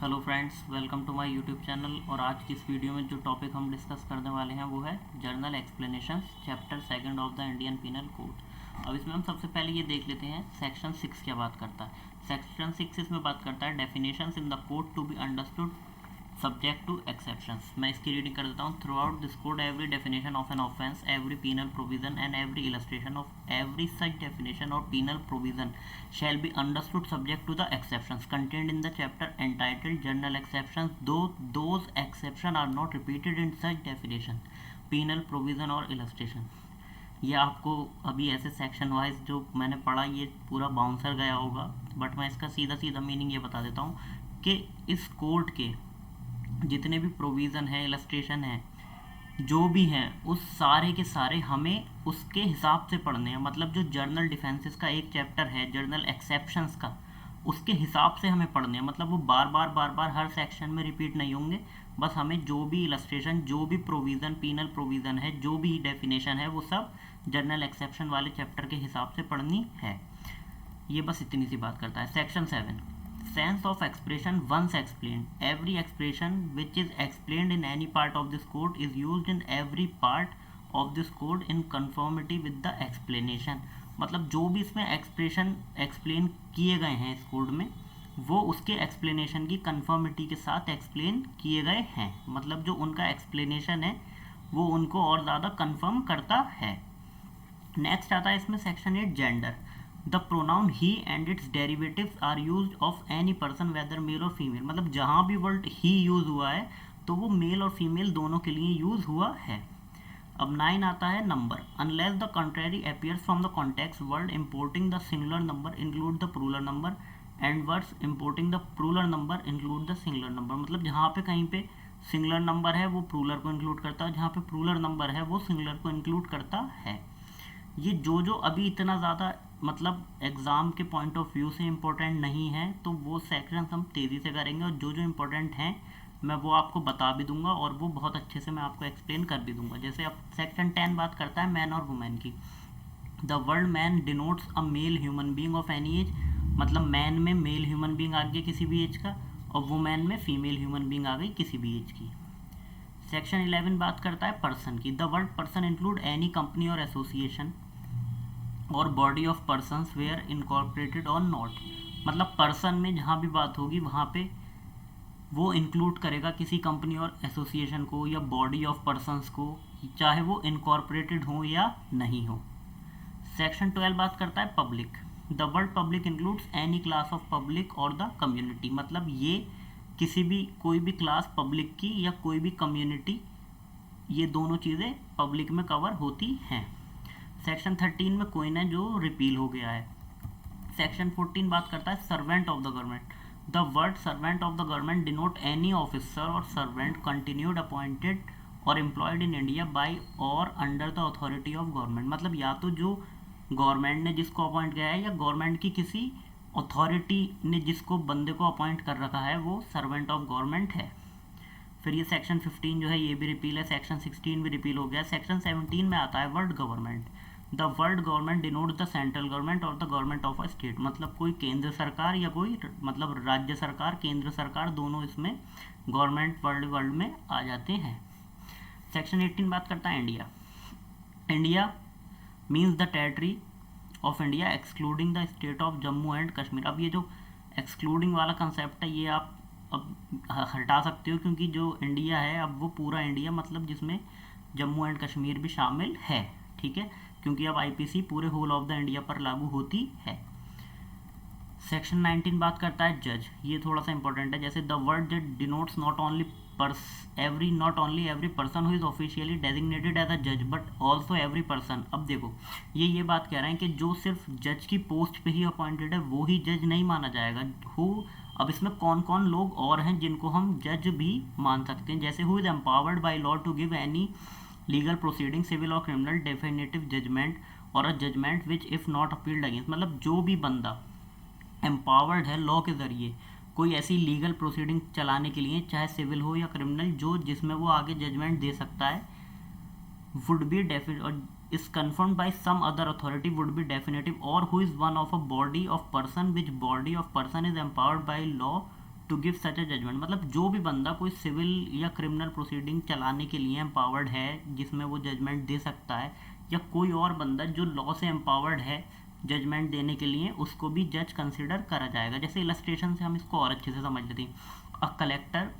Hello friends, welcome to my YouTube channel. और आज की इस वीडियो में जो टॉपिक हम डिस्कस करने वाले हैं वो है general explanations chapter second of the Indian Penal Code. अब इसमें हम सबसे पहले ये देख लेते हैं सेक्शन 6 क्या बात करता है। सेक्शन 6 इसमें बात करता है definitions in the code to be understood subject to exceptions. मैं इसकी रीडिंग कर देता हूँ। Throughout this code every definition of an offence, every penal provision and every illustration of every such definition or penal provision shall be understood subject to the exceptions contained in the chapter entitled General Exceptions, though those exceptions are not repeated in such definition, penal provision और illustration। ये आपको अभी ऐसे section wise जो मैंने पढ़ा ये पूरा बाउंसर गया होगा, बट मैं इसका सीधा सीधा मीनिंग ये बता देता हूँ कि इस कोड के जितने भी प्रोविज़न है, इलस्ट्रेशन है, जो भी हैं उस सारे के सारे हमें उसके हिसाब से पढ़ने हैं। मतलब जो जर्नल डिफेंसेस का एक चैप्टर है जर्नल एक्सेप्शंस का, उसके हिसाब से हमें पढ़ने हैं। मतलब वो बार बार हर सेक्शन में रिपीट नहीं होंगे। बस हमें जो भी इलस्ट्रेशन, जो भी प्रोविज़न, पीनल प्रोविज़न है, जो भी डेफिनेशन है, वो सब जर्नल एक्सेप्शन वाले चैप्टर के हिसाब से पढ़नी है। ये बस इतनी सी बात करता है। Section 7 sense of expression once explained, every expression which is explained in any part of this code is used in every part of this code in conformity with the explanation। मतलब जो भी इसमें एक्सप्रेशन एक्सप्लेन किए गए हैं इस code में, वो उसके एक्सप्लेनेशन की कंफर्मिटी के साथ एक्सप्लेन किए गए हैं। मतलब जो उनका एक्सप्लेनेशन है वो उनको और ज़्यादा कंफर्म करता है। नेक्स्ट आता है इसमें section 8 gender. The pronoun he and its derivatives are used of any person whether male or female. मतलब जहाँ भी वर्ड ही यूज हुआ है तो वो मेल और फीमेल दोनों के लिए यूज हुआ है। अब 9 आता है number. Unless the contrary appears from the context, word importing the singular number include the plural number and words importing the plural number include the singular number. मतलब जहाँ पे कहीं पे सिंगुलर नंबर है वो प्लूरल को इंक्लूड करता है, जहाँ पे प्लूरल नंबर है वो सिंगुलर को इंक्लूड करता है। ये जो अभी इतना ज़्यादा मतलब एग्ज़ाम के पॉइंट ऑफ व्यू से इम्पोर्टेंट नहीं है, तो वो सेक्शन हम तेज़ी से करेंगे, और जो इम्पोर्टेंट हैं मैं वो आपको बता भी दूंगा और वो बहुत अच्छे से मैं आपको एक्सप्लेन कर भी दूंगा। जैसे अब सेक्शन 10 बात करता है मैन और वुमेन की। The word man denotes a male human being of any age. मतलब मैन में मेल ह्यूमन बींग आ गया किसी भी एज का, और वुमेन में फीमेल ह्यूमन बींग आ गई किसी भी एज की। सेक्शन 11 बात करता है पर्सन की। The word person include any company or association or body of persons whether incorporated or not. मतलब पर्सन में जहाँ भी बात होगी वहाँ पे वो इंक्लूड करेगा किसी कंपनी और एसोसिएशन को या बॉडी ऑफ पर्सनस को, चाहे वो इनकॉर्पोरेटेड हो या नहीं हो। सेक्शन 12 बात करता है public. The word public includes any class of public और द कम्युनिटी। मतलब ये किसी भी कोई भी क्लास पब्लिक की या कोई भी कम्युनिटी, ये दोनों चीज़ें पब्लिक में कवर होती हैं। सेक्शन 13 में कोई ना जो रिपील हो गया है। सेक्शन 14 बात करता है servant of the government. The word servant of the government denote any officer और सर्वेंट कंटिन्यूड अपॉइंटेड और एम्प्लॉयड इन इंडिया बाय और under the authority of government. मतलब या तो जो गवर्नमेंट ने जिसको अपॉइंट किया है या गवर्नमेंट की किसी अथॉरिटी ने जिसको बंदे को अपॉइंट कर रखा है वो सर्वेंट ऑफ गवर्नमेंट है। फिर ये सेक्शन 15 जो है ये भी रिपील है। सेक्शन 16 भी रिपील हो गया। सेक्शन 17 में आता है word government. The word government denote the central government or the government of a state. मतलब कोई केंद्र सरकार या कोई मतलब राज्य सरकार, केंद्र सरकार, दोनों इसमें गवर्नमेंट वर्ड में आ जाते हैं। सेक्शन 18 बात करता है India. India means the territory of India excluding the state of Jammu and Kashmir. अब ये जो एक्सक्लूडिंग वाला कंसेप्ट है ये आप अब हटा सकते हो, क्योंकि जो इंडिया है अब वो पूरा इंडिया, मतलब जिसमें जम्मू एंड कश्मीर भी शामिल है। ठीक है, क्योंकि अब आईपीसी पूरे होल ऑफ द इंडिया पर लागू होती है। सेक्शन 19 बात करता है जज। ये थोड़ा सा इंपॉर्टेंट है। जैसे द वर्ड जज denotes not only every person who is officially designated as a जज बट ऑल्सो एवरी पर्सन। अब देखो ये बात कह रहे हैं कि जो सिर्फ जज की पोस्ट पे ही अपॉइंटेड है वो ही जज नहीं माना जाएगा। अब इसमें कौन कौन लोग और हैं जिनको हम जज भी मान सकते हैं। जैसे who is empowered by law to give any legal proceeding civil or criminal definitive judgment or a judgment which if not appealed against. मतलब जो भी बंदा एम्पावर्ड है लॉ के ज़रिए कोई ऐसी लीगल प्रोसीडिंग चलाने के लिए, चाहे सिविल हो या क्रिमिनल, जो जिसमें वो आगे जजमेंट दे सकता है, वुड बी डेफिनेट और is confirmed by some other authority would be definitive or who is one of a body of person which body of person is empowered by law to give such a judgment, मतलब जो भी बंदा कोई civil या criminal proceeding चलाने के लिए empowered है जिसमें वो जजमेंट दे सकता है, या कोई और बंदा जो लॉ से एम्पावर्ड है जजमेंट देने के लिए, उसको भी जज कंसिडर करा जाएगा। जैसे इलस्ट्रेशन से हम इसको और अच्छे से समझ लेते हैं। अ collector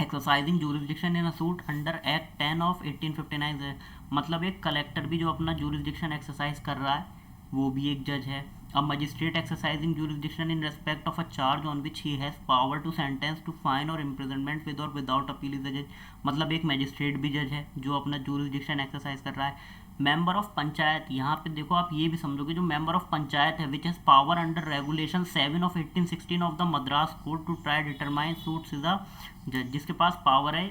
exercising jurisdiction in a suit under act 10 of 1859 है, मतलब एक कलेक्टर भी जो अपना जूरिसडिक्शन एक्सरसाइज कर रहा है वो भी एक जज है। A magistrate exercising jurisdiction in respect of a charge on which he has power to sentence to fine or imprisonment with or without appeal is the जज, मतलब एक मजिस्ट्रेट भी जज है जो अपना जूरिसडिक्शन एक्सरसाइज कर रहा है। मेंबर ऑफ पंचायत, यहाँ पे देखो आप ये भी समझोगे, जो मेंबर ऑफ पंचायत है which has power under regulation 7 of 1816 of the Madras court to try determine suits is a जज, जिसके पास पावर है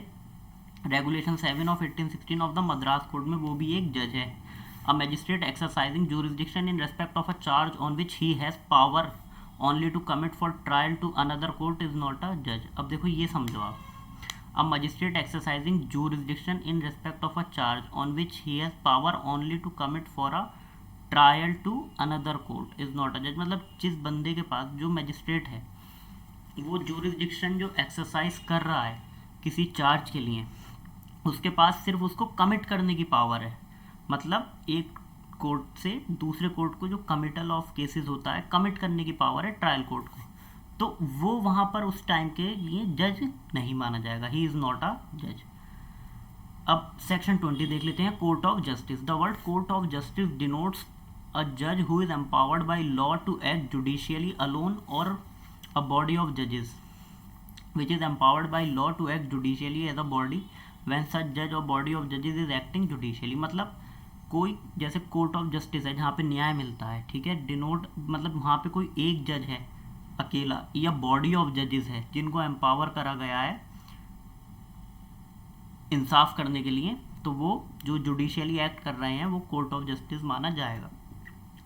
regulation 7 of 1816 of the Madras court में, वो भी एक जज है। A magistrate exercising jurisdiction in respect of a charge on which he has power only to commit for trial to another court is not a जज। अब देखो ये समझो आप, a magistrate exercising jurisdiction in respect of a charge on which he has power only to commit for a trial to another court is not a judge, मतलब जिस बंदे के पास, जो मैजिस्ट्रेट है वो jurisdiction जो एक्सरसाइज कर रहा है किसी चार्ज के लिए, उसके पास सिर्फ उसको कमिट करने की पावर है, मतलब एक कोर्ट से दूसरे कोर्ट को जो कमिटल ऑफ केसेस होता है कमिट करने की पावर है ट्रायल कोर्ट को, तो वो वहाँ पर उस टाइम के लिए जज नहीं माना जाएगा, ही इज़ नॉट अ जज। अब सेक्शन 20 देख लेते हैं, court of justice. The word court of justice denotes a जज who is empowered by law to act judicially alone और अ बॉडी ऑफ जजेस which is empowered by law to act judicially as a body when such जज और body of जजेस is acting judicially, मतलब कोई जैसे court of justice है जहाँ पे न्याय मिलता है, ठीक है, डिनोट मतलब वहाँ पे कोई एक जज है अकेला, या बॉडी ऑफ जजेस है जिनको एम्पावर करा गया है इंसाफ करने के लिए, तो वो जो जुडिशियली एक्ट कर रहे हैं वो कोर्ट ऑफ जस्टिस माना जाएगा।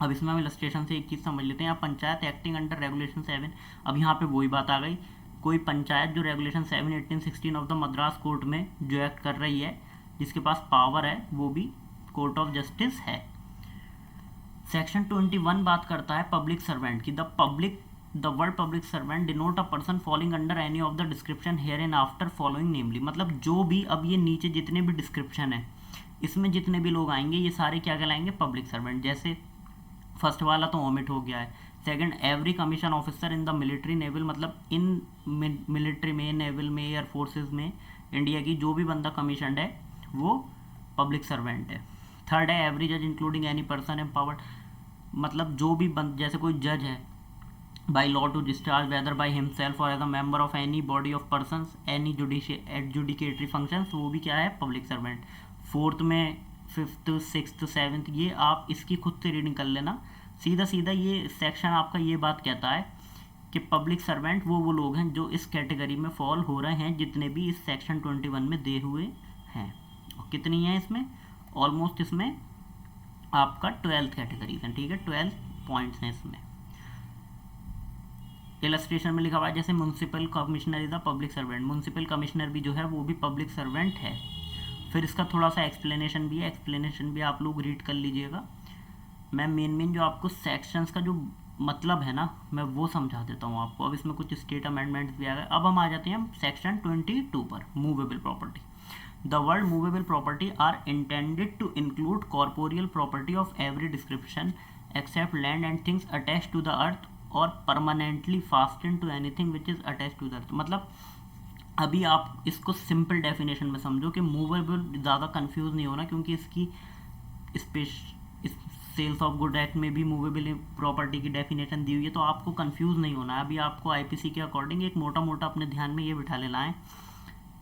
अब इसमें हम इलस्ट्रेशन से एक चीज़ समझ लेते हैं। पंचायत एक्टिंग अंडर रेगुलेशन 7, अब यहाँ पे वही बात आ गई, कोई पंचायत जो regulation 7 1816 of the Madras court में जो एक्ट कर रही है, जिसके पास पावर है, वो भी कोर्ट ऑफ जस्टिस है। सेक्शन 21 बात करता है पब्लिक सर्वेंट की। The word public servant denote a person falling under any of the description hereinafter following namely, मतलब जो भी, अब ये नीचे जितने भी डिस्क्रिप्शन है इसमें जितने भी लोग आएंगे ये सारे क्या कहलाएंगे, पब्लिक सर्वेंट। जैसे फर्स्ट वाला तो ओमिट हो गया है। Second, every commission officer in the military naval, मतलब इन मिलिट्री में, नेवल में, एयर फोर्सेज में इंडिया की जो भी बंदा कमीशनड है वो पब्लिक सर्वेंट है। थर्ड है एवरी जज इंक्लूडिंग एनी पर्सन एम्पावर्ड, मतलब जो भी जैसे कोई जज है by law to discharge whether by himself or as a member of any body of persons any adjudicatory functions, वो भी क्या है, पब्लिक सर्वेंट। फोर्थ में, फिफ्थ, सिक्स्थ, सेवन्थ, ये आप इसकी खुद से रीडिंग कर लेना। सीधा सीधा ये सेक्शन आपका ये बात कहता है कि पब्लिक सर्वेंट वो लोग हैं जो इस कैटेगरी में फॉल हो रहे हैं, जितने भी इस सेक्शन 21 में दे हुए हैं। और कितनी हैं इसमें, ऑलमोस्ट इसमें आपका 12 कैटेगरीज हैं, ठीक है, 12 पॉइंट्स हैं इसमें। इलस्ट्रेशन में लिखा हुआ है जैसे municipal commissioner is a public servant, municipal commissioner भी जो है वो भी पब्लिक सर्वेंट है। फिर इसका थोड़ा सा एक्सप्लेनेशन भी है, एक्सप्लेनेशन भी आप लोग रीड कर लीजिएगा। मैं मेन जो आपको सेक्शंस का जो मतलब है ना, मैं वो समझा देता हूँ आपको। अब इसमें कुछ स्टेट अमेंडमेंट्स भी आ गए। अब हम आ जाते हैं सेक्शन 22 पर, movable property. The word movable property are intended to include corporeal property of every description except land and things attach to the earth or permanently fasten to anything which is attach to the earth. मतलब अभी आप इसको simple definition में समझो कि movable, ज़्यादा confuse नहीं होना, क्योंकि इसकी सेल्स ऑफ गुड एक्ट में भी मूवेबल प्रॉपर्टी की डेफिनेशन दी हुई है, तो आपको कंफ्यूज नहीं होना है। अभी आपको आईपीसी के अकॉर्डिंग एक मोटा मोटा अपने ध्यान में ये बिठा लेना है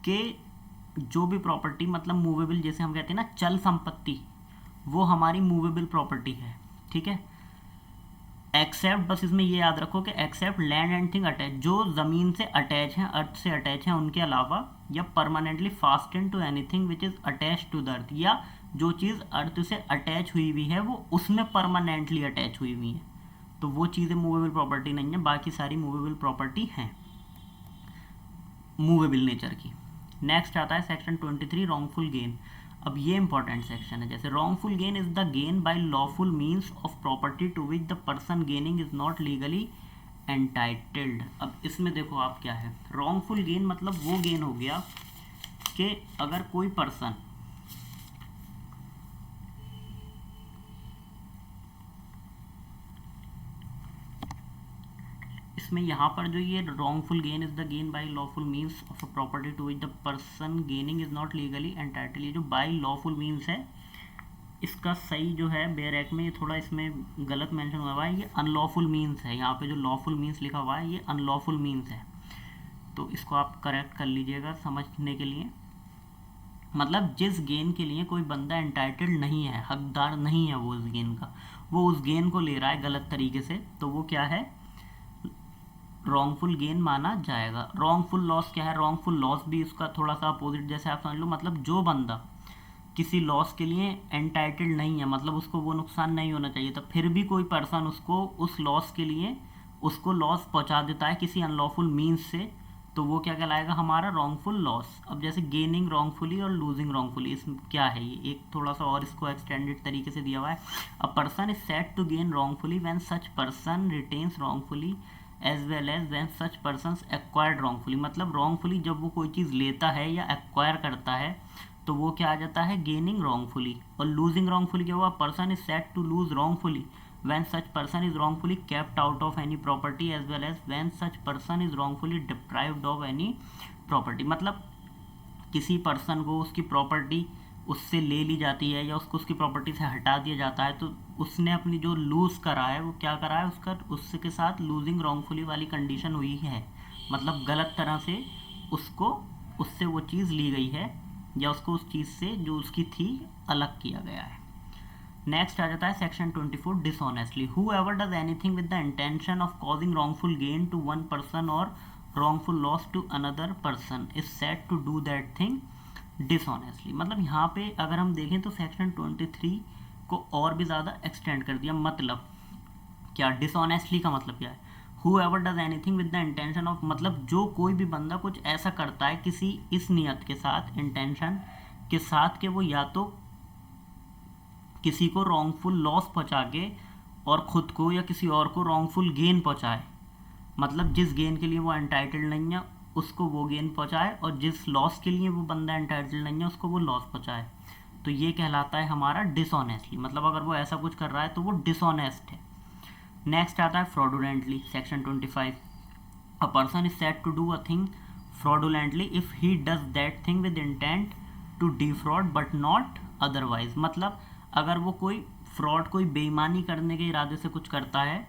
कि जो भी प्रॉपर्टी, मतलब मूवेबल, जैसे हम कहते हैं ना चल संपत्ति, वो हमारी मूवेबल प्रॉपर्टी है, ठीक है। एक्सेप्ट, बस इसमें ये याद रखो कि except land and thing attach, जो ज़मीन से अटैच हैं, अर्थ से अटैच हैं, उनके अलावा, या permanently fasten to anything which is attach to the earth, या जो चीज़ अर्थ से अटैच हुई हुई है वो उसमें परमानेंटली अटैच हुई हुई है, तो वो चीज़ें मूवेबल प्रॉपर्टी नहीं है। बाकी सारी मूवेबल प्रॉपर्टी हैं मूवेबल नेचर की। नेक्स्ट आता है सेक्शन 23 रॉन्गफुल गेन। अब ये इंपॉर्टेंट सेक्शन है। जैसे wrongful gain is the gain by lawful means of property to which the person gaining is not legally entitled. अब इसमें देखो आप क्या है, रॉन्गफुल गेन मतलब वो गेन हो गया कि अगर कोई पर्सन इसमें यहाँ पर जो ये wrongful gain is the gain by lawful means of a property to which the person gaining is not legally entitled. ये जो बाय लॉफुल मीन्स है इसका सही जो है बेयर एक्ट में ये थोड़ा इसमें गलत मेंशन हुआ है, ये अनलॉफुल मीन्स है। यहाँ पे जो लॉफुल मीन्स लिखा हुआ है ये अनलॉफुल मीन्स है, तो इसको आप करेक्ट कर लीजिएगा समझने के लिए। मतलब जिस गेन के लिए कोई बंदा एंटाइटल्ड नहीं है, हकदार नहीं है वो उस गेन का, वो उस गेन को ले रहा है गलत तरीके से, तो वो क्या है, रॉन्गफुल गेन माना जाएगा। रॉन्गफुल लॉस क्या है, रॉन्गफुल लॉस भी इसका थोड़ा सा अपोजिट जैसे आप समझ लो, मतलब जो बंदा किसी लॉस के लिए एंटाइटल्ड नहीं है, मतलब उसको वो नुकसान नहीं होना चाहिए था, फिर भी कोई पर्सन उसको उस लॉस के लिए उसको लॉस पहुंचा देता है किसी अनलॉफुल मीन्स से, तो वो क्या कहलाएगा, हमारा रॉन्गफुल लॉस। अब जैसे गेनिंग रॉन्गफुली और लूजिंग रॉन्गफुली, इसमें क्या है, ये एक थोड़ा सा और इसको एक्सटेंडेड तरीके से दिया हुआ है। A person is said to gain wrongfully when such person retains wrongfully as well as when such persons acquired wrongfully. मतलब रॉन्गफुली जब वो कोई चीज़ लेता है या एक्वायर करता है तो वो क्या आ जाता है, गेनिंग रॉन्गफुली। और लूजिंग रॉन्गफुली क्या हुआ, person is said to lose wrongfully when such person is wrongfully kept out of any property as well as when such person is wrongfully deprived of any property। मतलब किसी person को उसकी property उससे ले ली जाती है या उसको उसकी प्रॉपर्टी से हटा दिया जाता है, तो उसने अपनी जो लूज़ करा है वो क्या करा है, उसका उसके साथ लूजिंग रॉन्गफुली वाली कंडीशन हुई है, मतलब गलत तरह से उसको उससे वो चीज़ ली गई है या उसको उस चीज़ से जो उसकी थी अलग किया गया है। नेक्स्ट आ जाता है section 24 dishonestly. Whoever does anything with the intention of causing wrongful gain to one person or wrongful loss to another person is said to do that thing dishonestly. मतलब यहाँ पे अगर हम देखें तो सेक्शन 23 को और भी ज़्यादा एक्सटेंड कर दिया। मतलब क्या, डिसऑनेस्टली का मतलब क्या है, whoever does anything with the intention of, मतलब जो कोई भी बंदा कुछ ऐसा करता है किसी इस नियत के साथ, इंटेंशन के साथ, कि वो या तो किसी को रॉन्गफुल लॉस पहुंचा के और ख़ुद को या किसी और को रॉन्गफुल गेन पहुंचाए, मतलब जिस गेन के लिए वो एंटाइटल्ड नहीं है उसको वो गेन पहुंचाए और जिस लॉस के लिए वो बंदा एंटाइटल्ड नहीं है उसको वो लॉस पहुंचाए, तो ये कहलाता है हमारा डिसऑनेस्टली। मतलब अगर वो ऐसा कुछ कर रहा है तो वो डिसऑनेस्ट है। नेक्स्ट आता है fraudulently, section 25। A person is said to do a thing fraudulently if he does that thing with intent to defraud but not otherwise. मतलब अगर वो कोई फ्रॉड, कोई बेईमानी करने के इरादे से कुछ करता है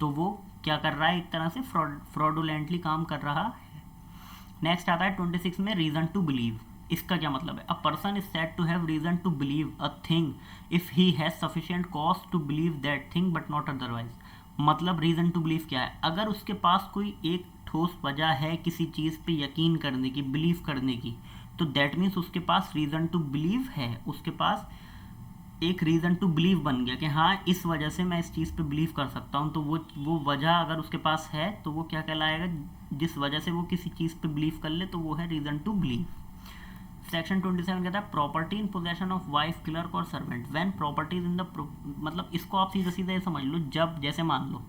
तो वो क्या कर रहा है, एक तरह से फ्रॉडुलेंटली काम कर रहा है। नेक्स्ट आता है 26 में रीज़न टू बिलीव। इसका क्या मतलब है, a person is said to have reason to believe a thing if he has sufficient cause to believe that thing but not otherwise. मतलब रीज़न टू बिलीव क्या है, अगर उसके पास कोई एक ठोस वजह है किसी चीज़ पे यकीन करने की, बिलीव करने की, तो दैट मीन्स उसके पास रीज़न टू बिलीव है, उसके पास एक रीज़न टू बिलीव बन गया कि हाँ इस वजह से मैं इस चीज़ पे बिलीव कर सकता हूँ। तो वो वजह अगर उसके पास है तो वो क्या कहलाएगा, जिस वजह से वो किसी चीज़ पे बिलीव कर ले तो वो है रीज़न टू बिलीव। सेक्शन 27 कहता है property in possession of wife, clerk or servant when property's in the, मतलब इसको आप सीधा सीधा समझ लो, जब जैसे मान लो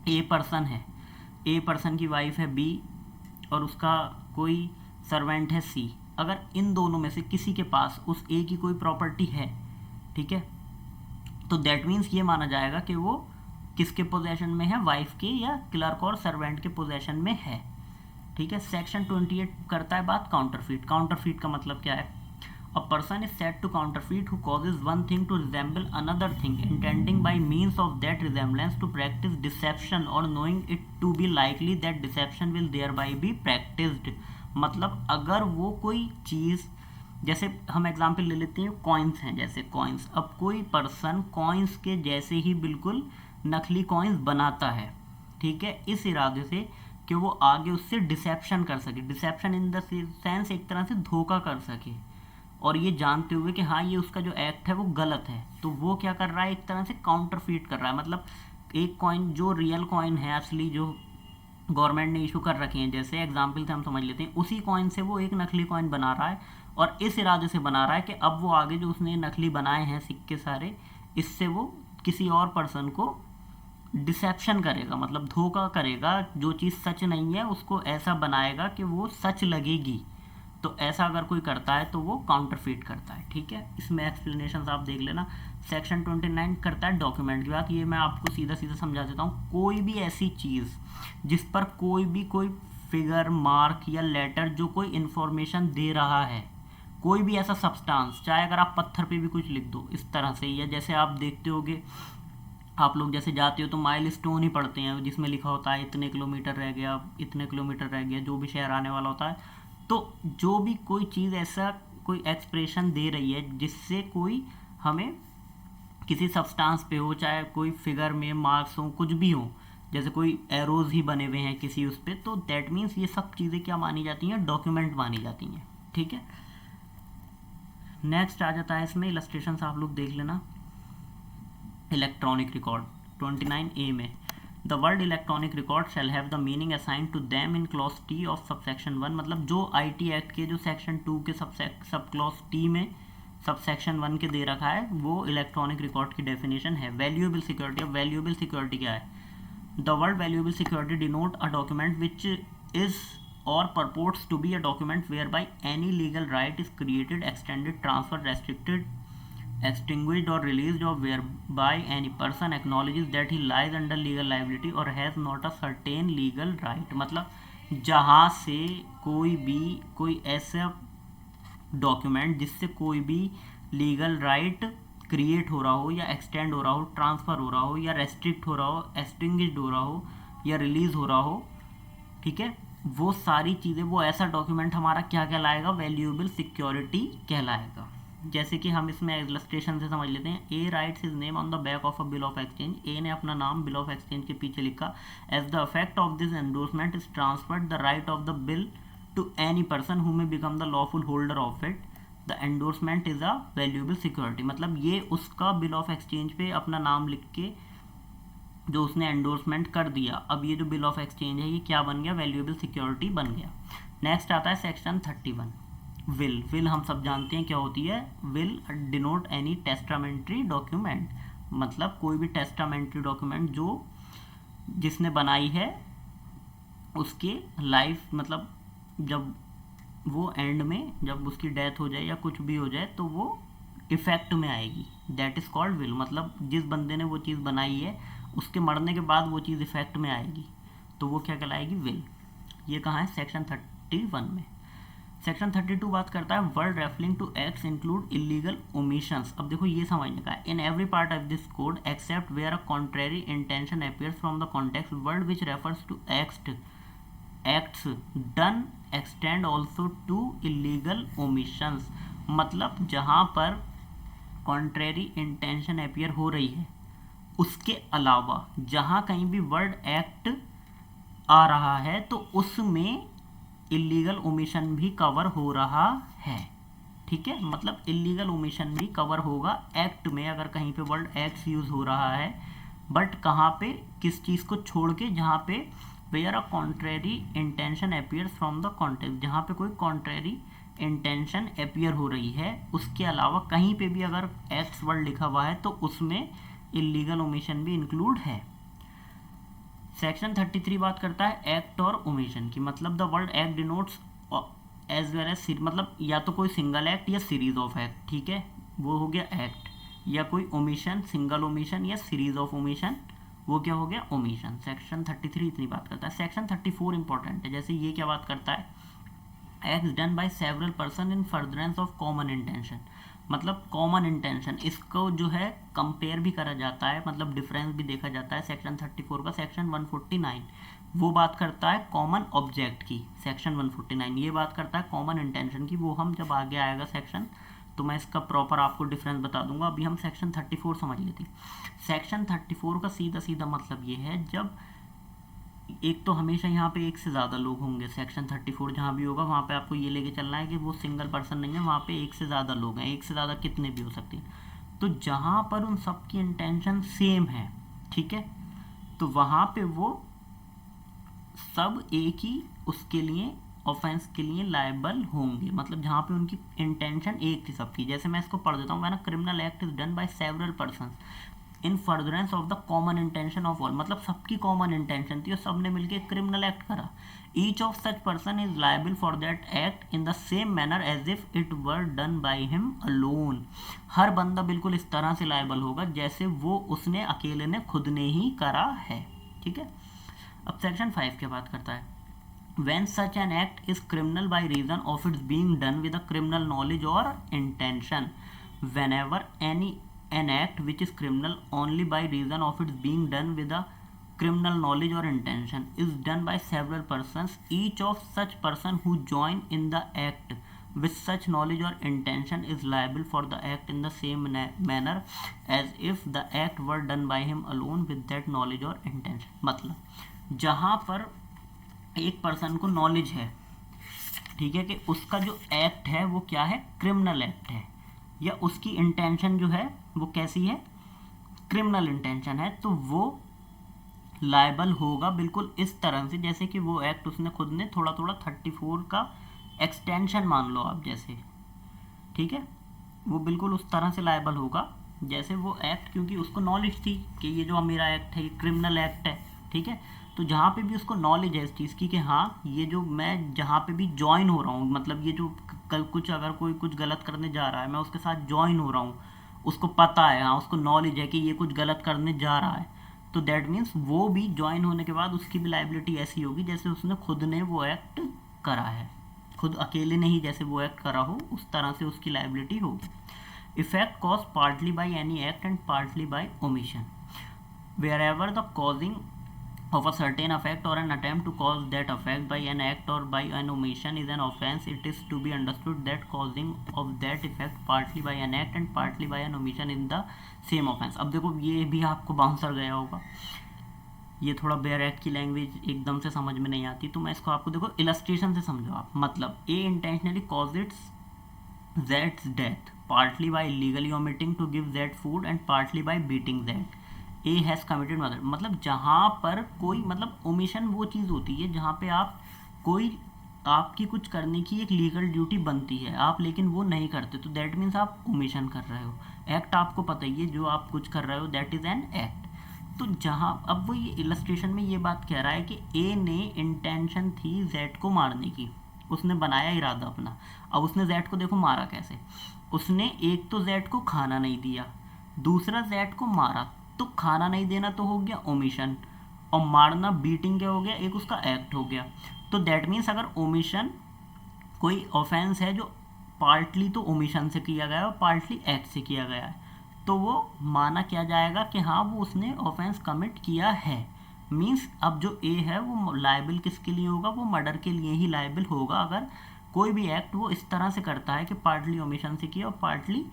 ए पर्सन है, ए पर्सन की वाइफ है बी और उसका कोई सर्वेंट है सी, अगर इन दोनों में से किसी के पास उस ए की कोई प्रॉपर्टी है, ठीक है, तो दैट मीन्स ये माना जाएगा कि वो किसके पोजेशन में है, वाइफ के या क्लर्क और सर्वेंट के पोजेशन में है, ठीक है। सेक्शन 28 करता है बात काउंटरफीट। काउंटरफीट का मतलब क्या है, a person is said to counterfeit who causes one thing to resemble another thing intending by means of that resemblance to practise deception or knowing it to be likely that deception will thereby be practised. मतलब अगर वो कोई चीज़, जैसे हम example ले लेते हैं, coins हैं, जैसे कॉइन्स, अब कोई पर्सन कॉइन्स के जैसे ही बिल्कुल नकली कॉइन्स बनाता है, ठीक है, इस इरादे से कि वो आगे उससे डिसेप्शन कर सके, डिसेप्शन इन द सेंस एक तरह से धोखा कर सके, और ये जानते हुए कि हाँ ये उसका जो एक्ट है वो गलत है, तो वो क्या कर रहा है, एक तरह से काउंटरफीट कर रहा है। मतलब एक कॉइन जो रियल कॉइन है, असली जो गवर्नमेंट ने इशू कर रखे हैं, जैसे एग्जाम्पल से हम समझ लेते हैं, उसी कॉइन से वो एक नकली कॉइन बना रहा है और इस इरादे से बना रहा है कि अब वो आगे जो उसने नकली बनाए हैं सिक्के सारे, इससे वो किसी और पर्सन को डिसेप्शन करेगा, मतलब धोखा करेगा, जो चीज़ सच नहीं है उसको ऐसा बनाएगा कि वो सच लगेगी। तो ऐसा अगर कोई करता है तो वो काउंटरफीट करता है। ठीक है, इसमें एक्सप्लेनेशन आप देख लेना। सेक्शन 29 करता है डॉक्यूमेंट की बात। ये मैं आपको सीधा सीधा समझा देता हूँ। कोई भी ऐसी चीज़ जिस पर कोई फिगर, मार्क या लेटर जो कोई इन्फॉर्मेशन दे रहा है, कोई भी ऐसा सब्सटेंस, चाहे अगर आप पत्थर पे भी कुछ लिख दो इस तरह से, या जैसे आप देखते होगे आप लोग जैसे जाते हो तो माइल स्टोन ही पढ़ते हैं जिसमें लिखा होता है इतने किलोमीटर रह गया, इतने किलोमीटर रह गया, जो भी शहर आने वाला होता है। तो जो भी कोई चीज़ ऐसा कोई एक्सप्रेशन दे रही है जिससे कोई हमें किसी सब्सटेंस पे हो, चाहे कोई फिगर में मार्क्स हो, कुछ भी हो, जैसे कोई एरोज ही बने हुए हैं किसी उस पर, तो दैट मीन्स ये सब चीज़ें क्या मानी जाती हैं, डॉक्यूमेंट मानी जाती हैं। ठीक है, नेक्स्ट आ जाता है इसमें इलस्ट्रेशन आप लोग देख लेना। इलेक्ट्रॉनिक रिकॉर्ड 29A में the word electronic record shall have the meaning assign to them in clause T of subsection 1, मतलब जो IT एक्ट के जो सेक्शन 2 के सब क्लॉज टी में सबसेक्शन 1 के दे रखा है वो इलेक्ट्रॉनिक रिकॉर्ड की डेफिनेशन है। Valuable security. अब वैल्यूएबल सिक्योरिटी क्या है? The word valuable security denote a document which is or purports to be a document whereby any legal right is created, extended, transferred, restricted, extinguished or released, or whereby any person acknowledges that he lies under legal liability or has not a certain legal right। मतलब जहाँ से कोई ऐसा document जिससे कोई भी legal right create हो रहा हो, या एक्सटेंड हो रहा हो, ट्रांसफ़र हो रहा हो, या रेस्ट्रिक्ट हो रहा हो, एक्सटिंग्विश्ड हो रहा हो, या रिलीज़ हो रहा हो, ठीक है, वो सारी चीज़ें, वो ऐसा डॉक्यूमेंट हमारा क्या कहलाएगा? वैल्यूएबल सिक्योरिटी कहलाएगा। जैसे कि हम इसमें इलस्ट्रेशन से समझ लेते हैं। A writes his name on the back of a bill of exchange. A ने अपना नाम बिल ऑफ एक्सचेंज के पीछे लिखा। As the effect of this endorsement is transferred the right of the bill to any person who may become the lawful holder of it. The endorsement is a valuable security. मतलब ये उसका bill of exchange पे अपना नाम लिख के जो उसने एंडोर्समेंट कर दिया, अब ये जो बिल ऑफ एक्सचेंज है ये क्या बन गया? वैल्यूएबल सिक्योरिटी बन गया। नेक्स्ट आता है सेक्शन 31 विल। विल हम सब जानते हैं क्या होती है। Will denote any testamentary document, मतलब कोई भी टेस्टामेंट्री डॉक्यूमेंट जो जिसने बनाई है उसके लाइफ, मतलब जब वो एंड में जब उसकी डेथ हो जाए या कुछ भी हो जाए तो वो इफेक्ट में आएगी, दैट इज़ कॉल्ड विल। मतलब जिस बंदे ने वो चीज़ बनाई है उसके मरने के बाद वो चीज़ इफेक्ट में आएगी तो वो क्या कहलाएगी? विल। ये कहाँ है? सेक्शन 31 में। सेक्शन 32 बात करता है word referring to acts include illegal omissions. अब देखो ये समझने का है। In every part of this code except where a contrary intention appears from the context word which refers to acts done extend also to illegal omissions. मतलब जहाँ पर contrary intention appear हो रही है उसके अलावा जहाँ कहीं भी वर्ड एक्ट आ रहा है तो उसमें इलीगल ओमिशन भी कवर हो रहा है। ठीक है, मतलब इलीगल ओमिशन भी कवर होगा एक्ट में अगर कहीं पे वर्ड एक्ट यूज हो रहा है, बट कहाँ पे? किस चीज़ को छोड़ के? जहाँ पे where a contrary intention appears from the context, जहाँ पे कोई कॉन्ट्रेरी इंटेंशन अपीयर हो रही है उसके अलावा कहीं पे भी अगर एक्ट वर्ड लिखा हुआ है तो उसमें इलीगल ओमिशन भी इंक्लूड है। सेक्शन 33 बात करता है एक्ट और ओमिशन की। मतलब the word act denotes as well as, मतलब या तो कोई सिंगल एक्ट या सीरीज ऑफ एक्ट, ठीक है, वो हो गया एक्ट, या कोई ओमिशन, सिंगल ओमिशन या सीरीज ऑफ ओमिशन, वो क्या हो गया? ओमिशन। सेक्शन 33 इतनी बात करता है। सेक्शन 34 इंपॉर्टेंट है। जैसे ये क्या बात करता है? Act done by several person in furtherance of common intention. मतलब कॉमन इंटेंशन, इसको जो है कंपेयर भी करा जाता है, मतलब डिफरेंस भी देखा जाता है। सेक्शन 34 का सेक्शन 149 वो बात करता है कॉमन ऑब्जेक्ट की। सेक्शन 149 ये बात करता है कॉमन इंटेंशन की। वो हम जब आगे आएगा सेक्शन तो मैं इसका प्रॉपर आपको डिफरेंस बता दूंगा। अभी हम सेक्शन 34 समझ लेते हैं। सेक्शन 34 का सीधा सीधा मतलब ये है, जब एक तो हमेशा यहाँ पे एक से ज़्यादा लोग होंगे। सेक्शन 34 जहाँ भी होगा वहाँ पे आपको ये लेके चलना है कि वो सिंगल पर्सन नहीं है, वहाँ पे एक से ज़्यादा लोग हैं। एक से ज़्यादा कितने भी हो सकते हैं। तो जहाँ पर उन सबकी इंटेंशन सेम है, ठीक है, तो वहाँ पे वो सब एक ही उसके लिए ऑफेंस के लिए लायबल होंगे। मतलब जहाँ पे उनकी इंटेंशन एक थी सबकी। जैसे मैं इसको पढ़ देता हूँ, मैंने criminal act is done by several person. In furtherance of the common intention of all, मतलब सबकी कॉमन इंटेंशन थी और सबने मिलकर एक क्रिमिनल एक्ट करा. Each of such person is liable for that act in the same manner as if it were done by him alone. हर बंदा बिल्कुल इस तरह से लायबल होगा जैसे वो उसने अकेले ने खुद ने ही करा है. ठीक है. अब सेक्शन 5 की बात करता है. When such an act is criminal by reason of its being done with a criminal knowledge or intention. Whenever an act which is criminal only by reason of its being done with a criminal knowledge or intention is done by several persons, each of such person who join in the act with such knowledge or intention is liable for the act in the same manner as if the act were done by him alone with that knowledge or intention. मतलब जहाँ पर एक person को knowledge है, ठीक है, कि उसका जो एक्ट है वो क्या है, क्रिमिनल एक्ट है, या उसकी इंटेंशन जो है वो कैसी है, क्रिमिनल इंटेंशन है, तो वो लायबल होगा बिल्कुल इस तरह से जैसे कि वो एक्ट उसने खुद ने थोड़ा थोड़ा 34 का एक्सटेंशन मान लो आप जैसे, ठीक है, वो बिल्कुल उस तरह से लायबल होगा जैसे वो एक्ट, क्योंकि उसको नॉलेज थी कि ये जो मेरा एक्ट है ये क्रिमिनल एक्ट है. ठीक है. तो जहाँ पे भी उसको नॉलेज है इस चीज़ की कि हाँ ये जो मैं जहाँ पे भी ज्वाइन हो रहा हूँ, मतलब ये जो कल कुछ अगर कोई कुछ गलत करने जा रहा है मैं उसके साथ ज्वाइन हो रहा हूँ, उसको पता है, हाँ उसको नॉलेज है कि ये कुछ गलत करने जा रहा है, तो दैट मीन्स वो भी ज्वाइन होने के बाद उसकी भी लाइबिलिटी ऐसी होगी जैसे उसने खुद ने वो एक्ट करा है, खुद अकेले ने ही जैसे वो एक्ट करा हो उस तरह से उसकी लाइबिलिटी होगी. Effect caused partly by any act and partly by omission. Wherever the causing of a certain effect or an attempt to cause that effect by an act or by an omission is an offense, it is to be understood that causing of that effect partly by an act and partly by an omission in the same offense. अब देखो ये भी आपको bouncer गया होगा, ये थोड़ा bare act की लैंग्वेज एकदम से समझ में नहीं आती, तो मैं इसको आपको देखो इलस्ट्रेशन से समझो आप. मतलब a intentionally cause it's that's death partly by illegally omitting to give that food and partly by beating that. A has committed murder, मतलब जहाँ पर कोई, मतलब ओमिशन वो चीज़ होती है जहाँ पे आप कोई आपकी कुछ करने की एक लीगल ड्यूटी बनती है आप लेकिन वो नहीं करते, तो दैट मीन्स आप ओमिशन कर रहे हो. एक्ट आपको पता ही है जो आप कुछ कर रहे हो दैट इज़ एन एक्ट. तो जहाँ अब वो ये इलस्ट्रेशन में ये बात कह रहा है कि ए ने इंटेंशन थी जेड को मारने की, उसने बनाया इरादा अपना. अब उसने जेड को देखो मारा कैसे, उसने एक तो जेड को खाना नहीं दिया, दूसरा जेड को मारा, तो खाना नहीं देना तो हो गया ओमिशन, और मारना बीटिंग क्या हो गया, एक उसका एक्ट हो गया. तो दैट मीन्स अगर ओमिशन कोई ऑफेंस है जो पार्टली तो ओमिशन से किया गया है और पार्टली एक्ट से किया गया है, तो वो माना क्या जाएगा कि हाँ वो उसने ऑफेंस कमिट किया है. मीन्स अब जो ए है वो लायबल किसके लिए होगा, वो मर्डर के लिए ही लायबल होगा अगर कोई भी एक्ट वो इस तरह से करता है कि पार्टली ओमिशन से किया और पार्टली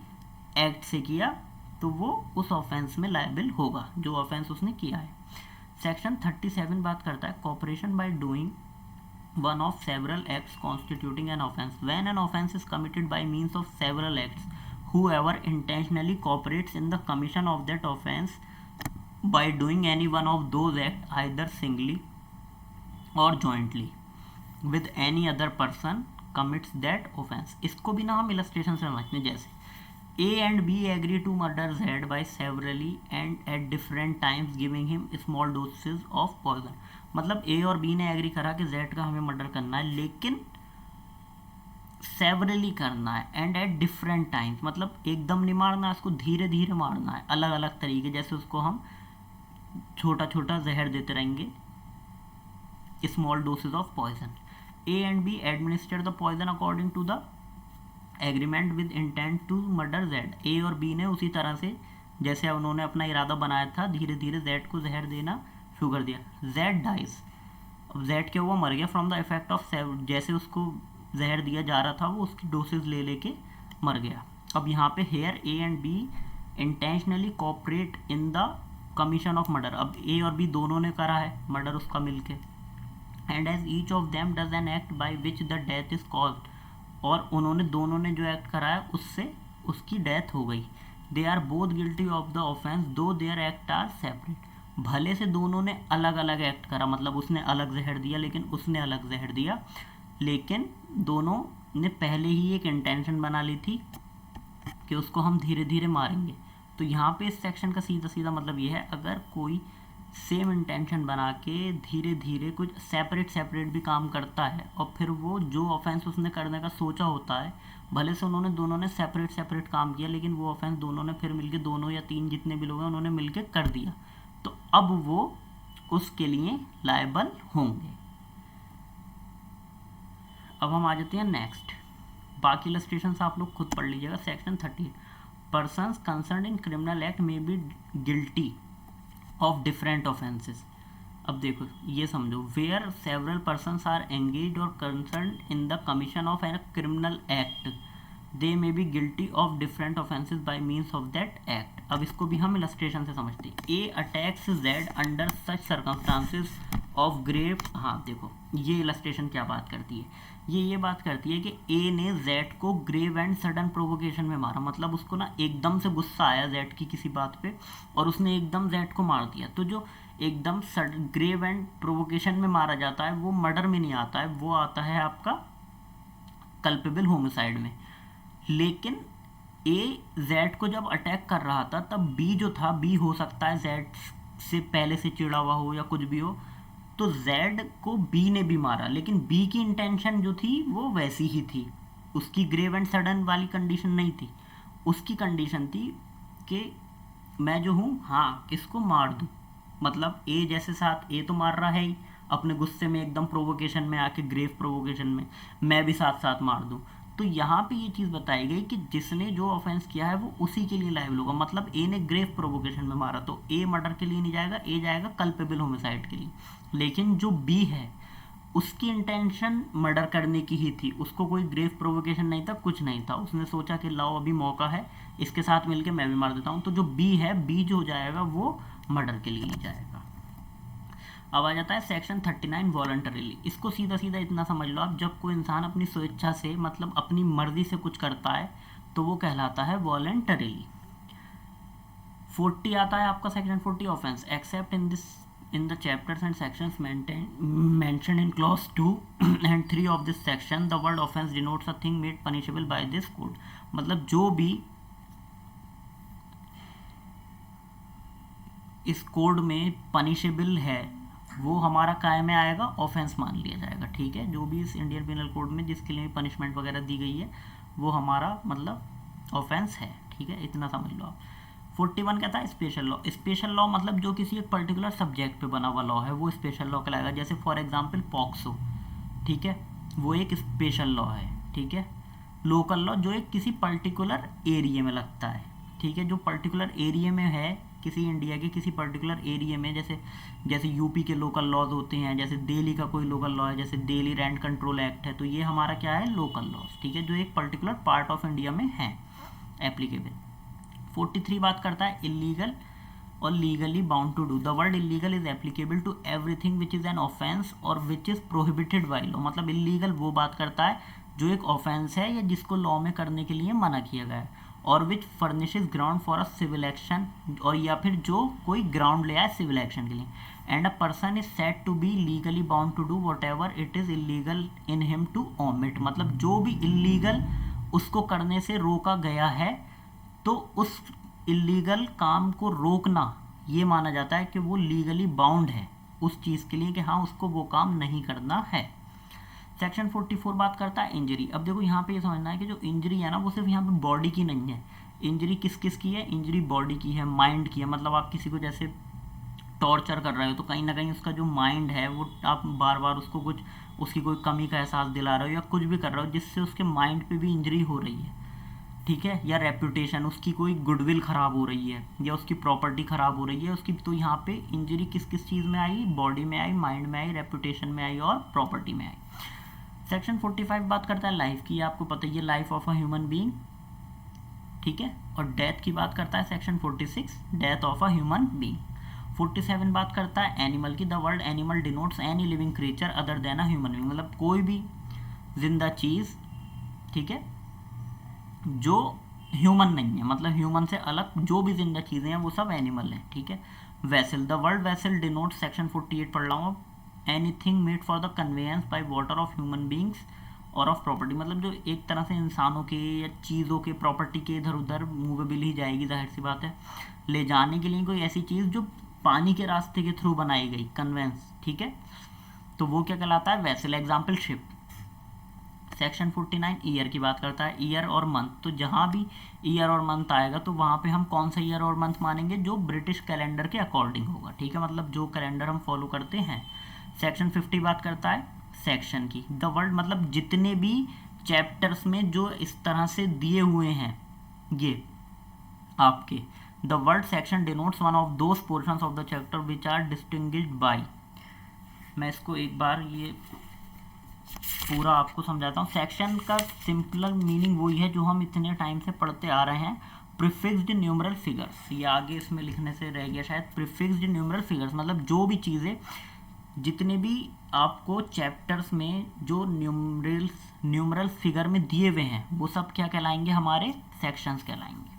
एक्ट से किया, तो वो उस ऑफेंस में लायबल होगा जो ऑफेंस उसने किया है. सेक्शन 37 बात करता है cooperation by doing one of several acts constituting an offense. When an offense is committed by means of several acts, whoever intentionally cooperates in the commission of that offense by doing any one of those acts either singly or jointly with any other person commits that offense. इसको भी ना हम illustration से समझते हैं. जैसे A and B agree to murder Z by severally and at different times giving him small doses of poison. मतलब A और B ने एग्री करा कि Z का हमें मर्डर करना है लेकिन सेवरली करना है एंड एट डिफरेंट टाइम्स, मतलब एकदम नहीं मारना है, उसको धीरे धीरे मारना है, अलग अलग तरीके, जैसे उसको हम छोटा छोटा जहर देते रहेंगे, small dosage of poison. A and B administer the poison according to the agreement with intent to murder Z. A और बी ने उसी तरह से जैसे उन्होंने अपना इरादा बनाया था धीरे धीरे जेड को जहर देना शुरू कर दिया. जेड डाइज, अब जेड क्या हुआ, मर गया फ्रॉम द इफेक्ट ऑफ जैसे उसको जहर दिया जा रहा था वो उसकी डोसेज ले लेके मर गया. अब यहाँ पे here A and B intentionally cooperate in the commission of murder. अब ए और बी दोनों ने करा है मर्डर उसका मिलके. And as each of them does an act by which the death is caused, और उन्होंने दोनों ने जो एक्ट कराया उससे उसकी डेथ हो गई. They are both guilty of the offence though their act are separate. भले से दोनों ने अलग अलग एक्ट करा, मतलब उसने अलग जहर दिया लेकिन उसने अलग जहर दिया, लेकिन दोनों ने पहले ही एक इंटेंशन बना ली थी कि उसको हम धीरे धीरे मारेंगे, तो यहाँ पे इस सेक्शन का सीधा सीधा मतलब ये है, अगर कोई सेम इंटेंशन बना के धीरे धीरे कुछ सेपरेट भी काम करता है और फिर वो जो ऑफेंस उसने करने का सोचा होता है, भले से उन्होंने दोनों ने सेपरेट काम किया, लेकिन वो ऑफेंस दोनों ने फिर मिलके, दोनों या तीन जितने भी लोग हैं उन्होंने मिलके कर दिया, तो अब वो उसके लिए लायबल होंगे। अब हम आ जाते हैं नेक्स्ट, बाकी इलस्ट्रेशंस आप लोग खुद पढ़ लीजिएगा। Section 38, persons concern in criminal act में be guilty of different offences. अब देखो ये समझो, where several persons are engaged और concern in the commission of an criminal act, they may be guilty of different offences by means of that act. अब इसको भी हम इलस्ट्रेशन से समझते हैं। A attacks Z under such circumstances of grave. हाँ देखो ये इलस्ट्रेशन क्या बात करती है, ये बात करती है कि ए ने जेड को ग्रेव एंड सडन प्रोवोकेशन में मारा, मतलब उसको ना एकदम से गुस्सा आया जेड की किसी बात पे और उसने एकदम जेड को मार दिया। तो जो एकदम ग्रेव एंड प्रोवोकेशन में मारा जाता है वो मर्डर में नहीं आता है, वो आता है आपका कल्पेबल होमिसाइड में। लेकिन ए जेड को जब अटैक कर रहा था तब बी जो था, बी हो सकता है जेड से पहले से चिड़ा हुआ हो या कुछ भी हो, तो Z को B ने भी मारा, लेकिन B की इंटेंशन जो थी वो वैसी ही थी, उसकी ग्रेव एंड सडन वाली कंडीशन नहीं थी। उसकी कंडीशन थी कि मैं जो हूँ हाँ किसको मार दूँ, मतलब A जैसे साथ A तो मार रहा है ही अपने गुस्से में, एकदम प्रोवोकेशन में आके, ग्रेव प्रोवोकेशन में, मैं भी साथ साथ मार दूँ। तो यहाँ पे ये चीज़ बताई गई कि जिसने जो ऑफेंस किया है वो उसी के लिए लायबल होगा। मतलब ए ने ग्रेव प्रोवोकेशन में मारा तो ए मर्डर के लिए नहीं जाएगा, ए जाएगा कल्पेबल होमिसाइड के लिए। लेकिन जो बी है उसकी इंटेंशन मर्डर करने की ही थी, उसको कोई ग्रेव प्रोवोकेशन नहीं था, कुछ नहीं था, उसने सोचा कि लाओ अभी मौका है, इसके साथ मिलके मैं भी मार देता हूँ। तो जो बी है, बी जो हो जाएगा वो मर्डर के लिए नहीं जाएगा। अब आ जाता है सेक्शन 39 वॉलंटरीली। इसको सीधा सीधा इतना समझ लो आप, जब कोई इंसान अपनी स्वेच्छा से, मतलब अपनी मर्जी से कुछ करता है तो वो कहलाता है वॉलंटरीली। 40 आता है आपका section 40, offence except in the chapters and sections mentioned in clause 2 and 3 of this section, the word offense denotes a thing made punishable by this code। मतलब जो भी इस कोड में पनिशेबल है वो हमारा काय में आएगा, ऑफेंस मान लिया जाएगा। ठीक है, जो भी इस इंडियन पिनल कोड में जिसके लिए पनिशमेंट वगैरह दी गई है वो हमारा मतलब ऑफेंस है। ठीक है, इतना समझ लो आप। 41 कहता है स्पेशल लॉ। स्पेशल लॉ मतलब जो किसी एक पर्टिकुलर सब्जेक्ट पे बना हुआ लॉ है वो स्पेशल लॉ कहलाएगा। जैसे फॉर एग्जांपल पॉक्सो, ठीक है, वो एक स्पेशल लॉ है। ठीक है, लोकल लॉ जो एक किसी पर्टिकुलर एरिया में लगता है। ठीक है, जो पर्टिकुलर एरिया में है, किसी इंडिया के किसी पर्टिकुलर एरिया में, जैसे यूपी के लोकल लॉज होते हैं, जैसे दिल्ली का कोई लोकल लॉ है, जैसे दिल्ली रेंट कंट्रोल एक्ट है, तो ये हमारा क्या है, लोकल लॉज। ठीक है, जो एक पर्टिकुलर पार्ट ऑफ इंडिया में है एप्लीकेबल। 43 बात करता है इलीगल और legally bound to do. The word illegal is applicable to everything which is an offence और which is prohibited by law. मतलब इलीगल वो बात करता है जो एक ऑफेंस है या जिसको लॉ में करने के लिए मना किया गया है, और which furnishes ground for a civil action, और या फिर जो कोई ग्राउंड ले आए सिविल एक्शन के लिए। And a person is said to be legally bound to do whatever it is illegal in him to omit. मतलब जो भी इलीगल उसको करने से रोका गया है तो उस इलीगल काम को रोकना ये माना जाता है कि वो लीगली बाउंड है उस चीज़ के लिए कि हाँ उसको वो काम नहीं करना है। सेक्शन 44 बात करता है इंजरी। अब देखो यहाँ पे ये समझना है कि जो इंजरी है ना वो सिर्फ यहाँ पे बॉडी की नहीं है। इंजरी किस किस की है? इंजरी बॉडी की है, माइंड की है। मतलब आप किसी को जैसे टॉर्चर कर रहे हो तो कहीं ना कहीं उसका जो माइंड है वो आप बार बार उसको कुछ उसकी कोई कमी का एहसास दिला रहे हो या कुछ भी कर रहे हो जिससे उसके माइंड पे भी इंजरी हो रही है। ठीक है, या रेपुटेशन, उसकी कोई गुडविल ख़राब हो रही है या उसकी प्रॉपर्टी ख़राब हो रही है उसकी, तो यहाँ पे इंजरी किस किस चीज़ में आई? बॉडी में आई, माइंड में आई, रेपुटेशन में आई और प्रॉपर्टी में आई। सेक्शन 45 बात करता है लाइफ की। आपको पता ही है, life of a human being. ठीक है, और डेथ की बात करता है section 46, death of a human being. 47 बात करता है एनिमल की। The word animal denotes any living creature other than a human being. मतलब कोई भी जिंदा चीज़, ठीक है, जो ह्यूमन नहीं है, मतलब ह्यूमन से अलग जो भी जिंदा चीज़ें हैं वो सब एनिमल हैं। ठीक है, vessel. The word vessel denote section 48 पढ़ रहा हूँ, anything made for the conveyance by water of human beings और ऑफ प्रॉपर्टी, मतलब जो एक तरह से इंसानों के या चीज़ों के प्रॉपर्टी के इधर उधर मूवेबल ही जाएगी, जाहिर सी बात है। ले जाने के लिए कोई ऐसी चीज़ जो पानी के रास्ते के थ्रू बनाई गई, कन्वेंस, ठीक है, तो वो क्या कहलाता है, vessel. Example ship. Section 49 year की बात करता है, ईयर और मंथ। तो जहाँ भी ईयर और मंथ आएगा तो वहाँ पे हम कौन सा ईयर और मंथ मानेंगे, जो ब्रिटिश कैलेंडर के अकॉर्डिंग होगा, ठीक है, मतलब जो कैलेंडर हम फॉलो करते हैं। सेक्शन 50 बात करता है सेक्शन की। द वर्ड मतलब जितने भी चैप्टर्स में जो इस तरह से दिए हुए हैं ये आपके, the word section denotes one of those portions of the chapter which are distinguished by. मैं इसको एक बार ये पूरा आपको समझाता हूँ। सेक्शन का सिंपल मीनिंग वही है जो हम इतने टाइम से पढ़ते आ रहे हैं, प्रीफिक्स्ड न्यूमरल फिगर्स। ये आगे इसमें लिखने से रह गया शायद। प्रीफिक्स्ड न्यूमरल फिगर्स मतलब जो भी चीज़ें, जितने भी आपको चैप्टर्स में जो न्यूमरल फिगर में दिए हुए हैं वो सब क्या कहलाएंगे, हमारे सेक्शंस कहलाएंगे।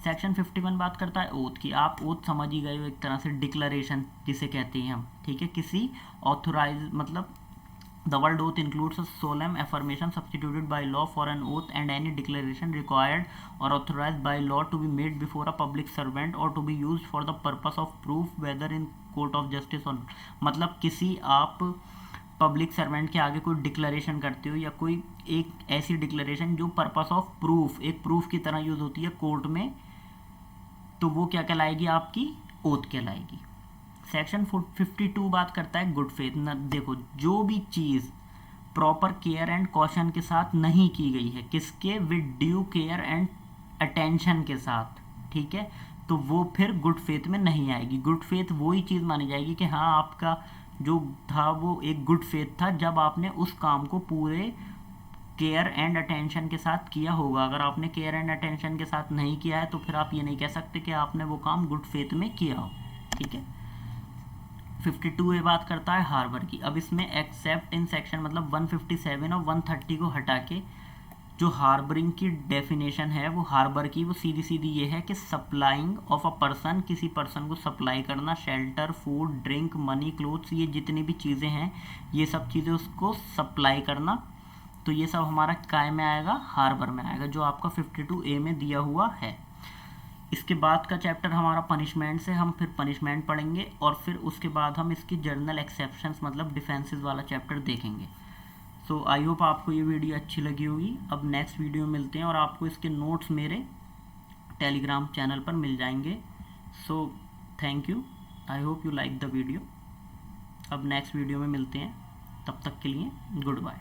सेक्शन 51 बात करता है ओथ की। आप ओथ समझ ही गए हो, एक तरह से डिक्लेरेशन जिसे कहते हैं हम, ठीक है, किसी ऑथोराइज मतलब the word oath includes a solemn affirmation substituted by law for an oath and any declaration required or authorized by law to be made before a public servant or to be used for the purpose of proof whether in court of justice or not। मतलब किसी आप public servant के आगे कोई declaration करते हो या कोई एक ऐसी डिक्लेरेशन जो पर्पस ऑफ प्रूफ, एक प्रूफ की तरह यूज होती है कोर्ट में, तो वो क्या कहलाएगी, आपकी ओथ कहलाएगी। सेक्शन 52 बात करता है गुड फेथ। न देखो, जो भी चीज़ प्रॉपर केयर एंड कॉशन के साथ नहीं की गई है, किसके, with due care and attention के साथ, ठीक है, तो वो फिर गुड फेथ में नहीं आएगी। गुड फेथ वही चीज़ मानी जाएगी कि हाँ आपका जो था वो एक गुड फेथ था जब आपने उस काम को पूरे केयर एंड अटेंशन के साथ किया होगा। अगर आपने केयर एंड अटेंशन के साथ नहीं किया है तो फिर आप ये नहीं कह सकते कि आपने वो काम गुड फेथ में किया हो, ठीक है। 52 ये बात करता है हार्बर की। अब इसमें एक्सेप्ट इन सेक्शन मतलब 157 और 130 को हटा के जो हार्बरिंग की डेफिनेशन है वो हार्बर की वो सीधी सीधी ये है कि सप्लाइंग ऑफ अ पर्सन, किसी पर्सन को सप्लाई करना, shelter, food, drink, money, clothes, ये जितनी भी चीज़ें हैं ये सब चीज़ें उसको सप्लाई करना, तो ये सब हमारा काय में आएगा, हार्बर में आएगा, जो आपका 52A में दिया हुआ है। इसके बाद का चैप्टर हमारा पनिशमेंट से, हम फिर पनिशमेंट पढ़ेंगे और फिर उसके बाद हम इसकी जर्नल एक्सेप्शंस मतलब डिफेंसेस वाला चैप्टर देखेंगे। सो आई होप आपको ये वीडियो अच्छी लगी होगी। अब नेक्स्ट वीडियो में मिलते हैं और आपको इसके नोट्स मेरे टेलीग्राम चैनल पर मिल जाएंगे। So thank you, I hope you like the video. अब नेक्स्ट वीडियो में मिलते हैं, तब तक के लिए गुड बाय।